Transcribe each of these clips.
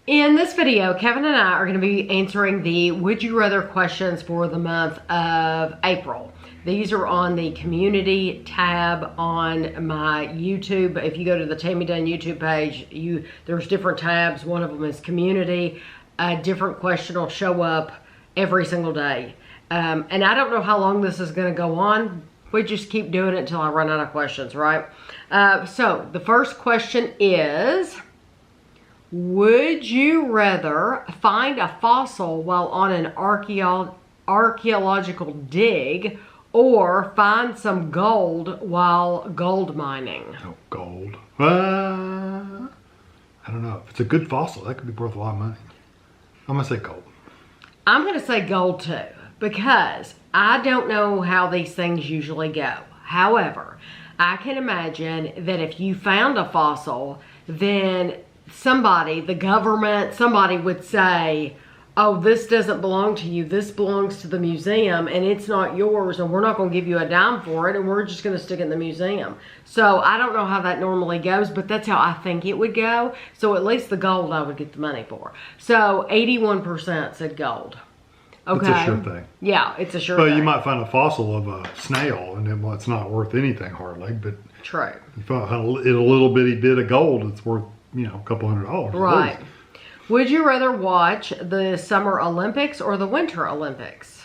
In this video, Kevin and I are going to be answering the Would You Rather questions for the month of April. These are on the community tab on my YouTube. If you go to the Tammy Dunn YouTube page, there's different tabs. One of them is community. A different question will show up every single day. And I don't know how long this is going to go on. We just keep doing it until I run out of questions, right? So the first question is, would you rather find a fossil while on an archaeological dig or find some gold while gold mining? Oh, gold. I don't know. If it's a good fossil, that could be worth a lot of money. I'm going to say gold. I'm going to say gold too, because I don't know how these things usually go. However, I can imagine that if you found a fossil, then somebody, the government, somebody would say, oh, this doesn't belong to you. This belongs to the museum and it's not yours and we're not going to give you a dime for it and we're just going to stick it in the museum. So I don't know how that normally goes, but that's how I think it would go. So at least the gold I would get the money for. So 81% said gold. Okay. It's a sure thing. Yeah, it's a sure thing. But you might find a fossil of a snail and then, well, it's not worth anything hardly, but true. You find a little bitty bit of gold, it's worth, you know, a couple $100. Right. Would you rather watch the Summer Olympics or the Winter Olympics?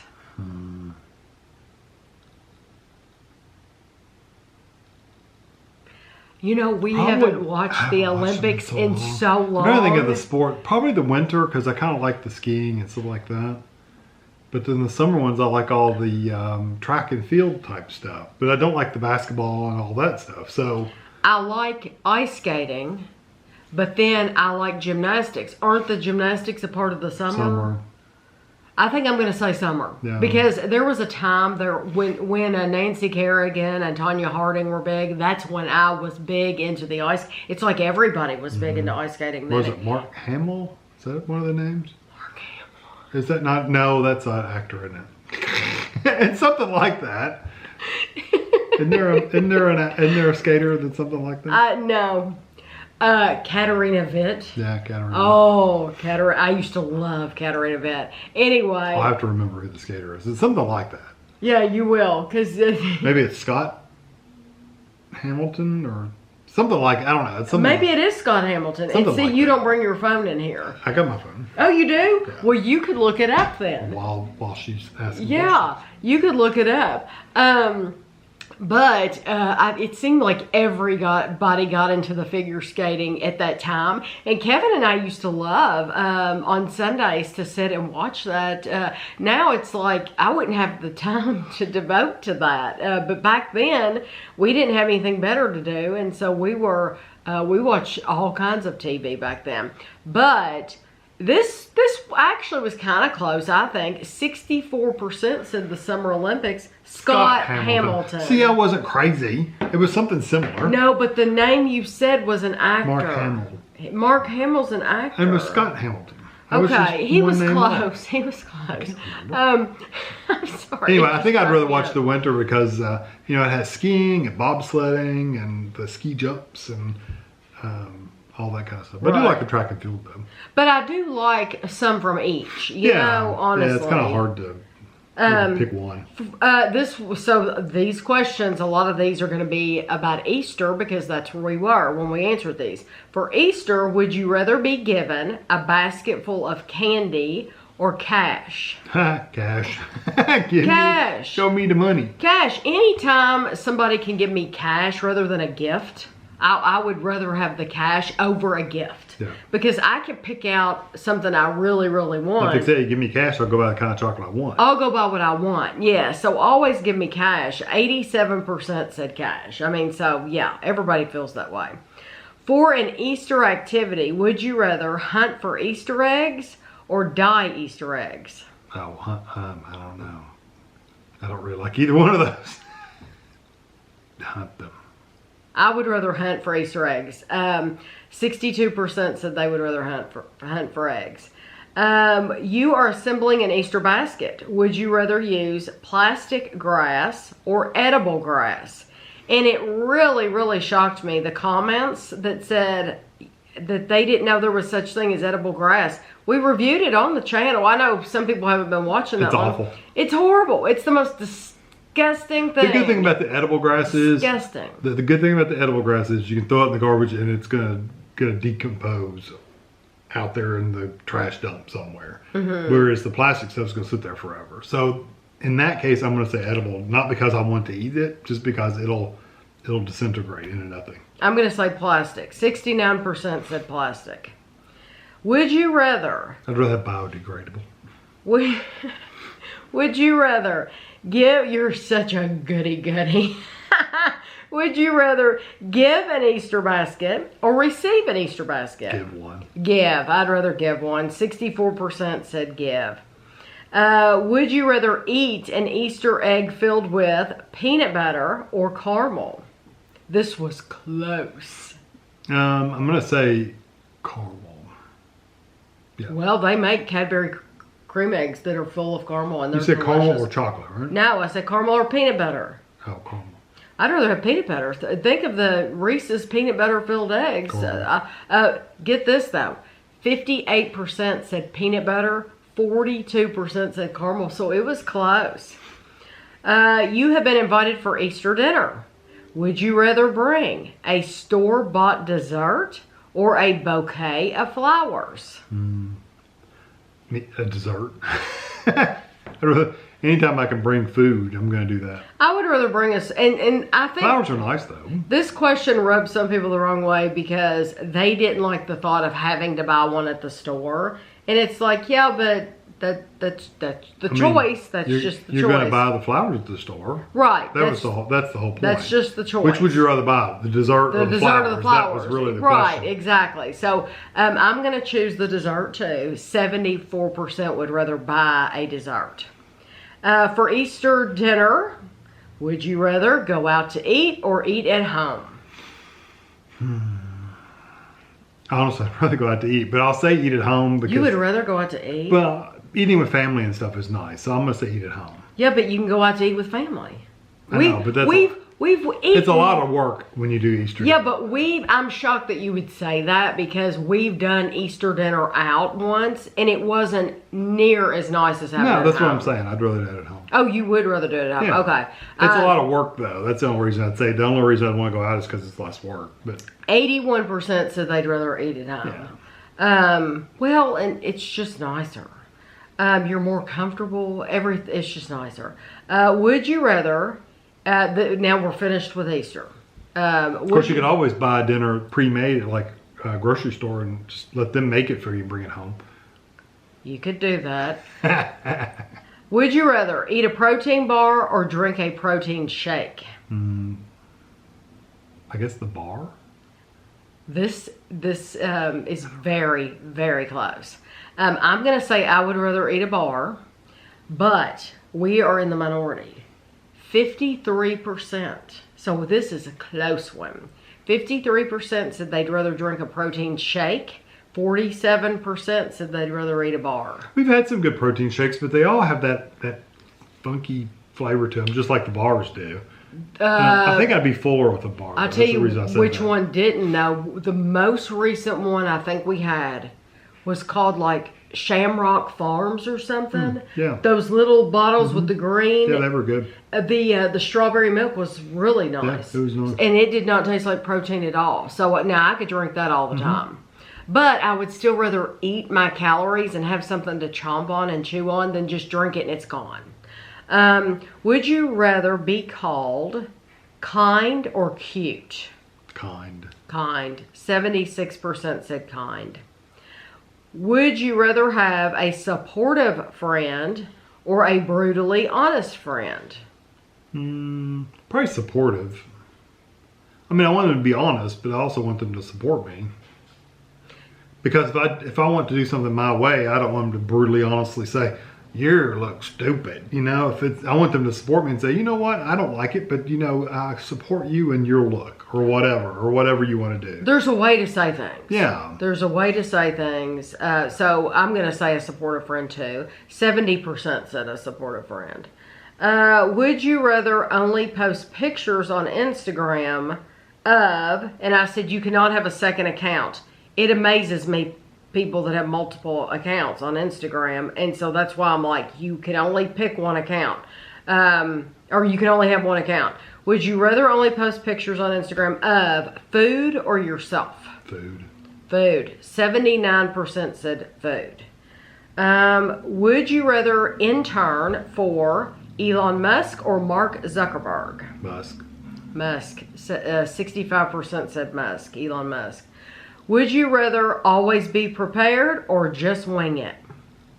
You know, we haven't watched the Olympics in so long. I'm trying to think of the sport. Probably the winter, because I kind of like the skiing and stuff like that. But then the summer ones, I like all the track and field type stuff. But I don't like the basketball and all that stuff. So I like ice skating. But then I like gymnastics. Aren't the gymnastics a part of the summer? Summer. I think I'm going to say summer. Yeah. Because there was a time there when Nancy Kerrigan and Tanya Harding were big. That's when I was big into the ice. It's like everybody was big into ice skating. Was it Mark Hamill? Is that one of the names? Mark Hamill. Is that not? No, that's an actor, isn't it? It's something like that. Isn't there a skater that's something like that? No. Katarina Witt. Yeah, Katarina. Oh, Katarina. I used to love Katarina Witt. Anyway. I'll have to remember who the skater is. It's something like that. Yeah, you will. Cause maybe it's Scott Hamilton or something like, I don't know. It's something maybe it is Scott Hamilton. And see, you don't bring your phone in here. I got my phone. Oh, you do? Yeah. Well, you could look it up then. While she's asking questions. You could look it up. But it seemed like everybody got into the figure skating at that time. And Kevin and I used to love on Sundays to sit and watch that. Now it's like I wouldn't have the time to devote to that. But back then, we didn't have anything better to do. And so we watched all kinds of TV back then. But this actually was kind of close, I think. 64% said the Summer Olympics. Scott Hamilton. See, I wasn't crazy. It was something similar. No, but the name you said was an actor. Mark Hamill. Mark Hamill's an actor. And it was Scott Hamilton. Okay, he was close. He was close. I'm sorry. Anyway, I think I'd rather watch the winter because, you know, it has skiing and bobsledding and the ski jumps and all that kind of stuff. But I do like the track and field though. But I do like some from each. You know, honestly. Yeah, it's kind of hard to pick one. So these questions, a lot of these are going to be about Easter because that's where we were when we answered these. For Easter, would you rather be given a basket full of candy or cash? Cash. Cash. Show me the money. Cash. Anytime somebody can give me cash rather than a gift, I would rather have the cash over a gift. Yeah. Because I can pick out something I really, really want. If you say, give me cash, I'll go buy the kind of chocolate I want. I'll go buy what I want. Yeah. So always give me cash. 87% said cash. I mean, so yeah, everybody feels that way. For an Easter activity, would you rather hunt for Easter eggs or dye Easter eggs? Oh, I don't know. I don't really like either one of those. Hunt them. I would rather hunt for Easter eggs. 62% said they would rather hunt for eggs. You are assembling an Easter basket. Would you rather use plastic grass or edible grass? And it really, really shocked me, the comments that said that they didn't know there was such thing as edible grass. We reviewed it on the channel. I know some people haven't been watching that. It's awful. It's horrible. It's the most disgusting thing. The good thing about the edible grass is disgusting. The good thing about the edible grass is you can throw it in the garbage and it's gonna decompose out there in the trash dump somewhere. Whereas the plastic stuff's gonna sit there forever. So in that case, I'm gonna say edible, not because I want to eat it, just because it'll disintegrate into nothing. I'm gonna say plastic. 69% said plastic. Would you rather? I'd rather have biodegradable. Would you rather you're such a goody-goody. Would you rather give an Easter basket or receive an Easter basket? Give one. Give. I'd rather give one. 64% said give. Would you rather eat an Easter egg filled with peanut butter or caramel? This was close. I'm going to say caramel. Yeah. Well, they make Cadbury cream eggs that are full of caramel. And you said caramel or chocolate, right? No, I said caramel or peanut butter. Oh, caramel. I'd rather have peanut butter. Think of the Reese's peanut butter filled eggs. Get this though. 58% said peanut butter. 42% said caramel. So it was close. You have been invited for Easter dinner. Would you rather bring a store-bought dessert or a bouquet of flowers? A dessert. Anytime I can bring food, I'm going to do that. I would rather bring us, and I think flowers are nice though. This question rubbed some people the wrong way because they didn't like the thought of having to buy one at the store. And it's like, yeah, but that's the choice. That's just the choice. You're going to buy the flowers at the store, right? That's the whole point. That's just the choice. Which would you rather buy, the dessert or the flowers? Or the flowers? That was really the right, question. exactly. So I'm going to choose the dessert too. 74% would rather buy a dessert. For Easter dinner, would you rather go out to eat or eat at home? Honestly, I'd rather go out to eat, but I'll say eat at home because you would rather go out to eat. Well, eating with family and stuff is nice, so I'm gonna say eat at home. Yeah, but you can go out to eat with family. I know, but we've eaten. It's a lot of work when you do Easter. Yeah, but I'm shocked that you would say that because we've done Easter dinner out once and it wasn't near as nice as having it at home. No, that's what I'm saying. I'd rather do it at home. Oh, you would rather do it at home? Yeah. Okay. It's a lot of work though. That's the only reason I'd say. The only reason I'd want to go out is because it's less work. But 81% said they'd rather eat at home. Yeah. Well, and it's just nicer. You're more comfortable. It's just nicer. Would you rather? Now we're finished with Easter. Of course, you could always buy dinner pre-made at like a grocery store and just let them make it for you and bring it home. You could do that. Would you rather eat a protein bar or drink a protein shake? I guess the bar. This is very, very close. I'm going to say I would rather eat a bar, but we are in the minority. 53%. So this is a close one. 53% said they'd rather drink a protein shake. 47% said they'd rather eat a bar. We've had some good protein shakes, but they all have that funky flavor to them, just like the bars do. I think I'd be fuller with a bar. I'll tell you which one didn't know. The most recent one I think we had was called like Shamrock Farms or something. Yeah. Those little bottles with the green. Yeah, they were good. The strawberry milk was really nice. Yeah, it was nice. And it did not taste like protein at all. So now I could drink that all the time. But I would still rather eat my calories and have something to chomp on and chew on than just drink it and it's gone. Would you rather be called kind or cute? Kind. Kind. 76% said kind. Would you rather have a supportive friend or a brutally honest friend? Probably supportive. I mean, I want them to be honest, but I also want them to support me. Because if I want to do something my way, I don't want them to brutally honestly say, you look stupid. You know, I want them to support me and say, you know what, I don't like it, but you know, I support you in your look or whatever you want to do. There's a way to say things. Yeah. There's a way to say things. So I'm going to say a supportive friend too. 70% said a supportive friend. Would you rather only post pictures on Instagram of, and I said you cannot have a second account. it amazes me, people that have multiple accounts on Instagram. And so that's why I'm like, you can only pick one account. Or you can only have one account. Would you rather only post pictures on Instagram of food or yourself? Food. Food. 79% said food. Would you rather intern for Elon Musk or Mark Zuckerberg? Musk. Musk. 65% said Musk. Elon Musk. Would you rather always be prepared or just wing it?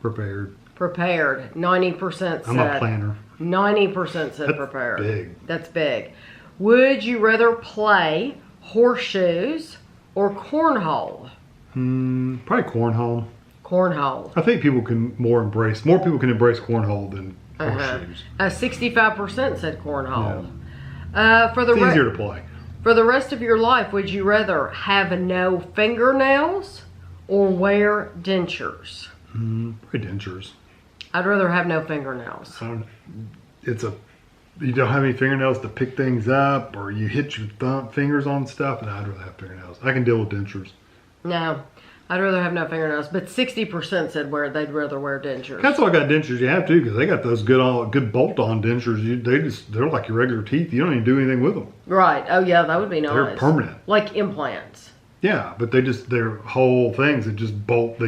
Prepared. Prepared. 90% said. I'm a planner. 90% said That's prepared. big. That's big. Would you rather play horseshoes or cornhole? Probably cornhole. Cornhole. I think more people can embrace cornhole than horseshoes. 65% said cornhole. It's easier to play. For the rest of your life, would you rather have no fingernails or wear dentures? Probably dentures. I'd rather have no fingernails. You don't have any fingernails to pick things up, or you hit your fingers on stuff, and I'd rather have fingernails. I can deal with dentures. No, I'd rather have no fingernails. But 60% said they'd rather wear dentures. That's why I got dentures. You have to, because they got those good bolt-on dentures. They're like your regular teeth. You don't even do anything with them. Right. Oh yeah, that would be nice. They're permanent. Like implants. Yeah, but they're whole things that just bolt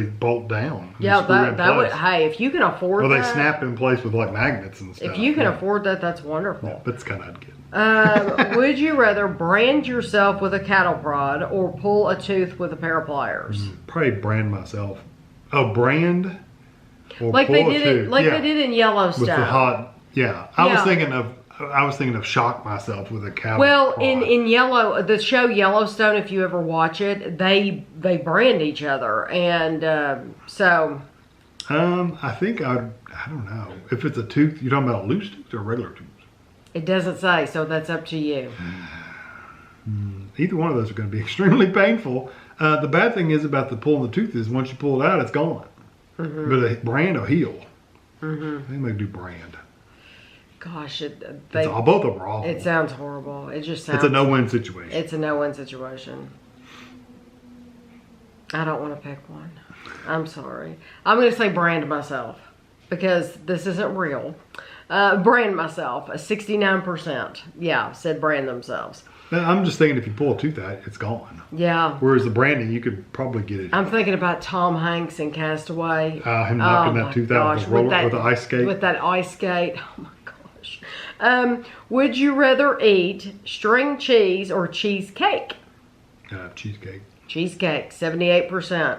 down. Yeah, that would, hey, if you can afford that. Well, they snap in place with like magnets and stuff. If you can afford that, that's wonderful. Yeah, that's kind of good. Would you rather brand yourself with a cattle prod or pull a tooth with a pair of pliers? Probably brand myself. Oh, brand? Or like pull they a did tooth. it, like they did in Yellowstone. With the hot, I was thinking of shock myself with a cattle prod. In the show Yellowstone, if you ever watch it, they brand each other, and so. I think I don't know if it's a tooth. You're talking about a loose tooth or a regular tooth. It doesn't say, so that's up to you. Either one of those are going to be extremely painful. The bad thing is about the pulling the tooth is once you pull it out, it's gone. But a brand will heal. I think they do brand. Gosh, both of them are awful. It sounds horrible. It just sounds. It's a no-win situation. It's a no-win situation. I don't want to pick one. I'm sorry. I'm going to say brand myself because this isn't real. Brand myself. 69%. Yeah, said brand themselves. Now, I'm just thinking if you pull a tooth out, it's gone. Yeah. Whereas the branding, you could probably get it. I'm thinking about Tom Hanks in Castaway. Him knocking that tooth out with the ice skate. With that ice skate. Oh my gosh. Would you rather eat string cheese or cheesecake? Cheesecake. Cheesecake, 78%.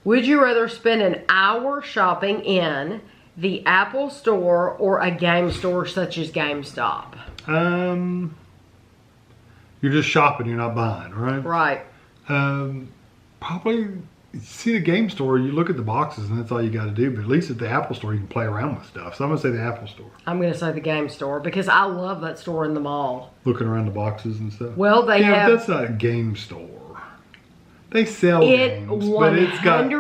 Would you rather spend an hour shopping in the Apple Store or a game store such as GameStop? You're just shopping, you're not buying, right? Right. Probably, see the game store, you look at the boxes and that's all you got to do. But at least at the Apple Store, you can play around with stuff. So I'm going to say the Apple Store. I'm going to say the game store because I love that store in the mall. Looking around the boxes and stuff. Well, they have. That's not a game store. They sell games, but it's got.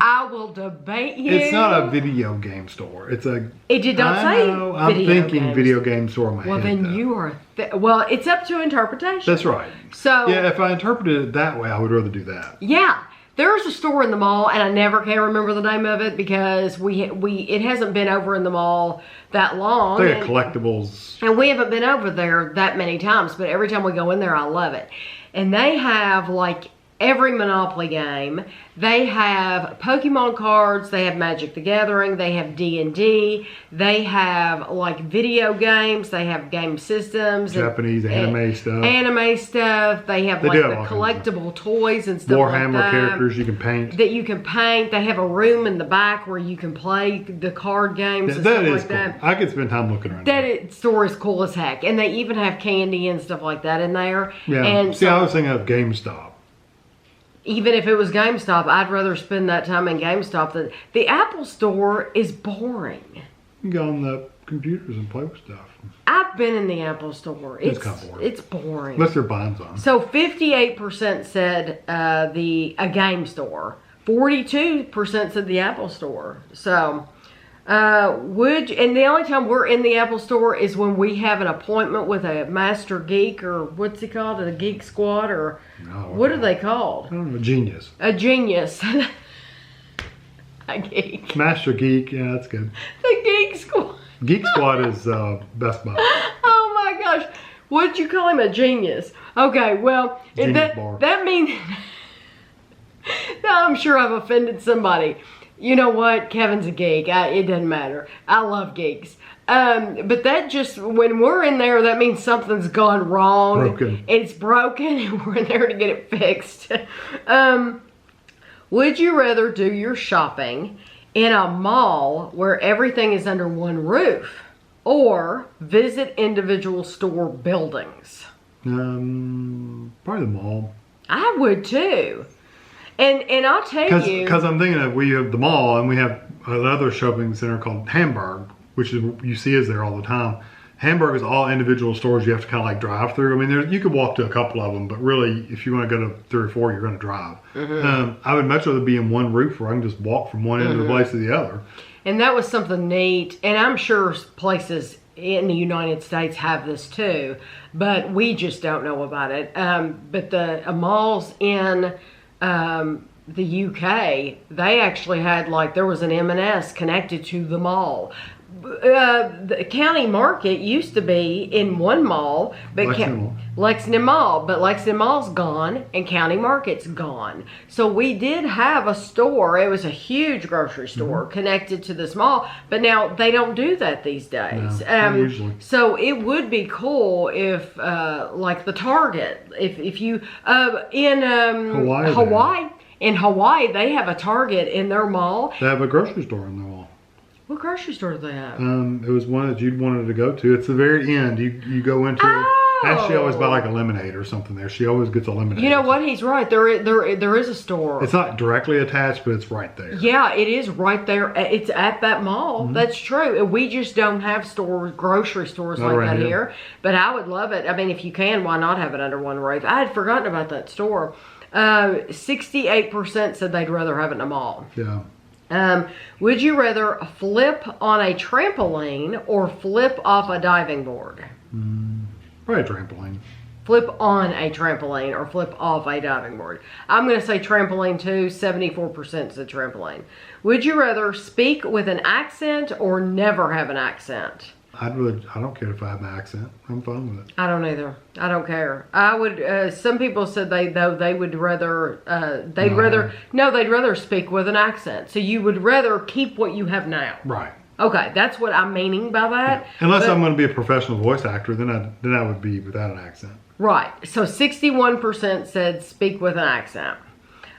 I will debate you. It's not a video game store. It did not say. I'm thinking video game store in my head. Well, then you are. Well, it's up to interpretation. That's right. So yeah, if I interpreted it that way, I would rather do that. Yeah, there's a store in the mall, and I never can remember the name of it because it hasn't been over in the mall that long. They got collectibles, and we haven't been over there that many times. But every time we go in there, I love it. And they have like every Monopoly game. They have Pokemon cards. They have Magic the Gathering. They have D&D. They have like video games. They have game systems. Japanese anime stuff. Anime stuff. They have like the collectible toys and stuff Warhammer like that. characters you can paint. That you can paint. They have a room in the back where you can play the card games and that stuff is like cool. that. I could spend time looking around. That store is cool as heck. And they even have candy and stuff like that in there. Yeah. And see, I was thinking of GameStop. Even if it was GameStop, I'd rather spend that time in GameStop than the Apple Store is boring. You can go on the computers and play with stuff. I've been in the Apple Store. It's kind of boring. It's boring. Unless they're buying something. So 58% said a game store. 42% said the Apple Store. So And the only time we're in the Apple store is when we have an appointment with a master geek, or what's he called? A geek squad, or what are they called? I don't know, genius. A genius. A geek. Master geek, yeah, that's good. The geek squad. Geek squad is Best Buy. Oh my gosh. What'd you call him? A genius. Okay, well, that means... I'm sure I've offended somebody. You know what? Kevin's a geek. It doesn't matter. I love geeks. But that just, when we're in there, that means something's gone wrong. Broken. It's broken and we're in there to get it fixed. Would you rather do your shopping in a mall where everything is under one roof, or visit individual store buildings? Probably the mall. I would too. And I'll tell you, because I'm thinking that we have the mall and we have another shopping center called Hamburg, which is, you see is there all the time. Hamburg is all individual stores you have to kind of like drive through. I mean, you could walk to a couple of them, but really, if you want to go to 3 or 4, you're going to drive. I would much rather be in one roof where I can just walk from one end of the place to the other. And that was something neat. And I'm sure places in the United States have this too, but we just don't know about it. But the malls in the UK, they actually had, like, there was an M&S connected to the mall. The county market used to be in one mall, but Lexington Mall, but Lexington Mall's gone and county market's gone. So we did have a store. It was a huge grocery store connected to this mall, but now they don't do that these days. No, usually. So it would be cool if, like the Target, if you in Hawaii. In Hawaii, they have a Target in their mall. They have a grocery store in their mall. What grocery store do they have? It was one that you'd wanted to go to. It's the very end. You go into it. And she always buy like a lemonade or something there. She always gets a lemonade. You know what? He's right. There is a store. It's not directly attached, but it's right there. Yeah, it is right there. It's at that mall. That's true. We just don't have grocery stores like that here. But I would love it. I mean, if you can, why not have it under one roof? I had forgotten about that store. 68% said they'd rather have it in a mall. Yeah. Would you rather flip on a trampoline or flip off a diving board? Probably a trampoline. Flip on a trampoline or flip off a diving board. I'm going to say trampoline too. 74% said trampoline. Would you rather speak with an accent or never have an accent? I don't care if I have an accent. I'm fine with it. I don't either. I don't care. I would. Some people said they would rather. They'd rather speak with an accent. So you would rather keep what you have now. Right. Okay, that's what I'm meaning by that. Yeah. Unless I'm going to be a professional voice actor, then I would be without an accent. Right. So 61% said speak with an accent.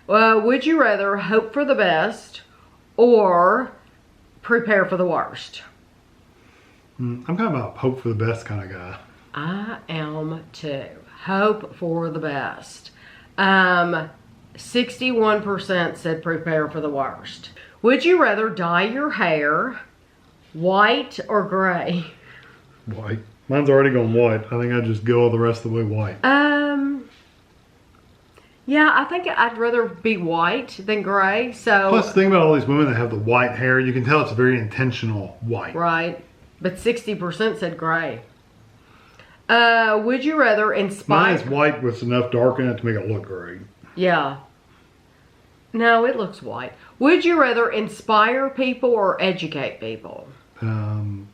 Would you rather hope for the best or prepare for the worst? I'm kind of a hope for the best kind of guy. I am too. Hope for the best. 61% said prepare for the worst. Would you rather dye your hair white or gray? White. Mine's already gone white. I think I'd just go the rest of the way white. Yeah, I think I'd rather be white than gray. So plus, think about all these women that have the white hair. You can tell it's very intentional white. Right. But 60% said gray. Would you rather inspire... Mine is white with enough dark in it to make it look gray. Yeah. No, it looks white. Would you rather inspire people or educate people? I'm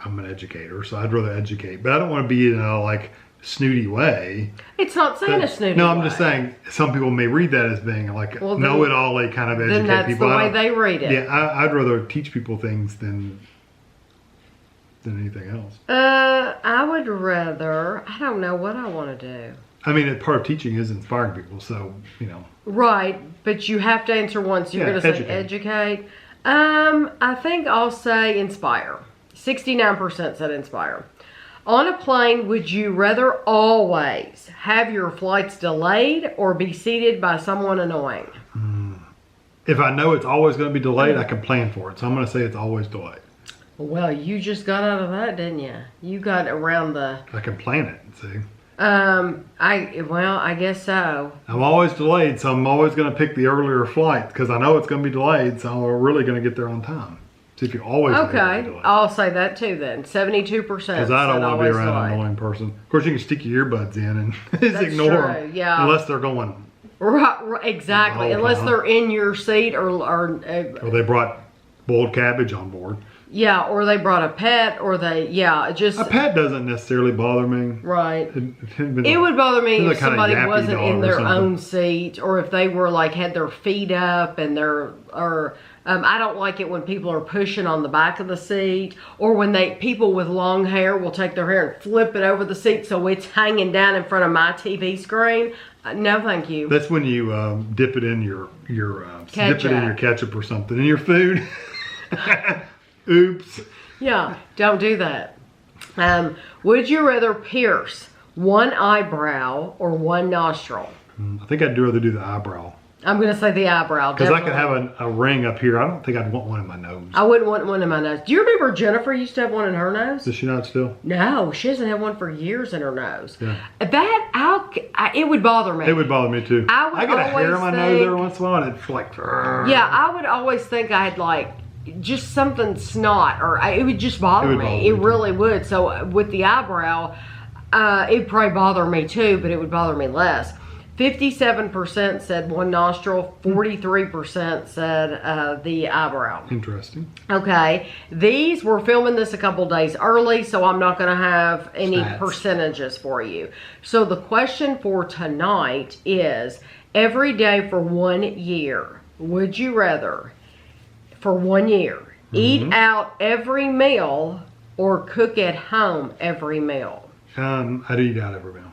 an educator, so I'd rather educate. But I don't want to be in a, like, snooty way. It's not saying a snooty way. No, I'm just saying some people may read that as being like know-it-all kind of educate then that's people. The way they read it. Yeah, I'd rather teach people things than anything else. I would rather, I don't know what I want to do. I mean, part of teaching is inspiring people, so, you know. Right, but you have to answer once. You're going to say educate. I think I'll say inspire. 69% said inspire. On a plane, would you rather always have your flights delayed or be seated by someone annoying? If I know it's always going to be delayed, I can plan for it. So I'm going to say it's always delayed. Well, you just got out of that, didn't you? You got around the... I can plan it, see. I guess so. I'm always delayed, so I'm always going to pick the earlier flight because I know it's going to be delayed, so we're really going to get there on time. See if you always Okay, do it. I'll say that too then. 72%. Because I don't want to be around an annoying person. Of course, you can stick your earbuds in and just ignore them. Yeah. Unless they're going. Right, exactly. Unless they're in your seat or they brought boiled cabbage on board. Yeah, or they brought a pet, or just... A pet doesn't necessarily bother me. Right. It would bother me if somebody wasn't in their own seat, or if they were like, had their feet up and I don't like it when people are pushing on the back of the seat, or when people with long hair will take their hair and flip it over the seat so it's hanging down in front of my TV screen. No, thank you. That's when you dip it in your ketchup or something in your food. Oops. Yeah, don't do that. Would you rather pierce one eyebrow or one nostril? I think I'd rather do the eyebrow. I'm going to say the eyebrow. Because I could have a ring up here. I don't think I'd want one in my nose. I wouldn't want one in my nose. Do you remember Jennifer used to have one in her nose? Does she not still? No, she hasn't had one for years in her nose. Yeah. It would bother me. It would bother me too. I get a hair in my nose every once in a while and it's like... Yeah, I would always think I had like just something snot, or it would just bother me. It really would. So with the eyebrow, it'd probably bother me too, but it would bother me less. 57% said one nostril, 43% said the eyebrow. Interesting. Okay, we're filming this a couple days early, so I'm not going to have any percentages for you. So the question for tonight is, every day for 1 year, would you rather, for 1 year, eat out every meal or cook at home every meal? I'd eat out every meal.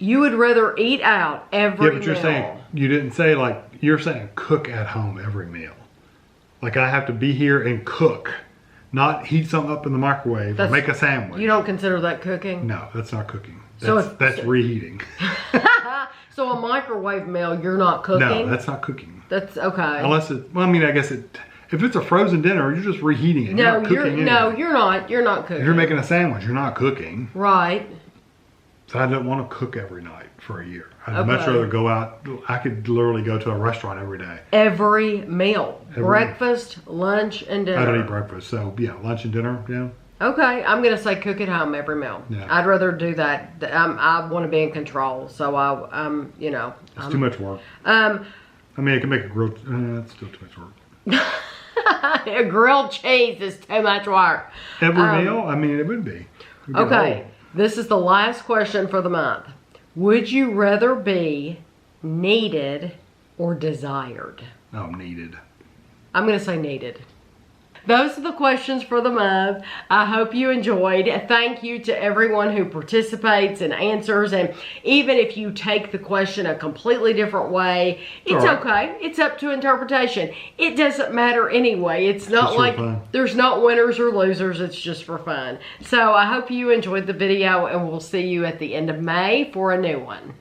You would rather eat out every meal. Yeah, but you're saying, you didn't say like, you're saying cook at home every meal. Like I have to be here and cook, not heat something up in the microwave or make a sandwich. You don't consider that cooking? No, that's not cooking. That's reheating. So a microwave meal, you're not cooking? No, that's not cooking. That's okay. Unless I guess if it's a frozen dinner, you're just reheating it. No, you're not. You're not cooking. If you're making a sandwich, you're not cooking. Right. So I don't want to cook every night for a year. I'd much rather go out. I could literally go to a restaurant every day. Every meal. Breakfast, lunch, and dinner. I don't eat breakfast. So, yeah, lunch and dinner, yeah. Okay, I'm going to say cook at home every meal. Yeah. I'd rather do that. I want to be in control. So, It's too much work. I mean, I can make a grilled... it's still too much work. A grilled cheese is too much work. Every meal? I mean, it would be. Okay. This is the last question for the month. Would you rather be needed or desired? Oh, needed. I'm going to say needed. Those are the questions for the month. I hope you enjoyed. Thank you to everyone who participates and answers. And even if you take the question a completely different way, it's okay. It's up to interpretation. It doesn't matter anyway. It's not like there's not winners or losers. It's just for fun. So I hope you enjoyed the video, and we'll see you at the end of May for a new one.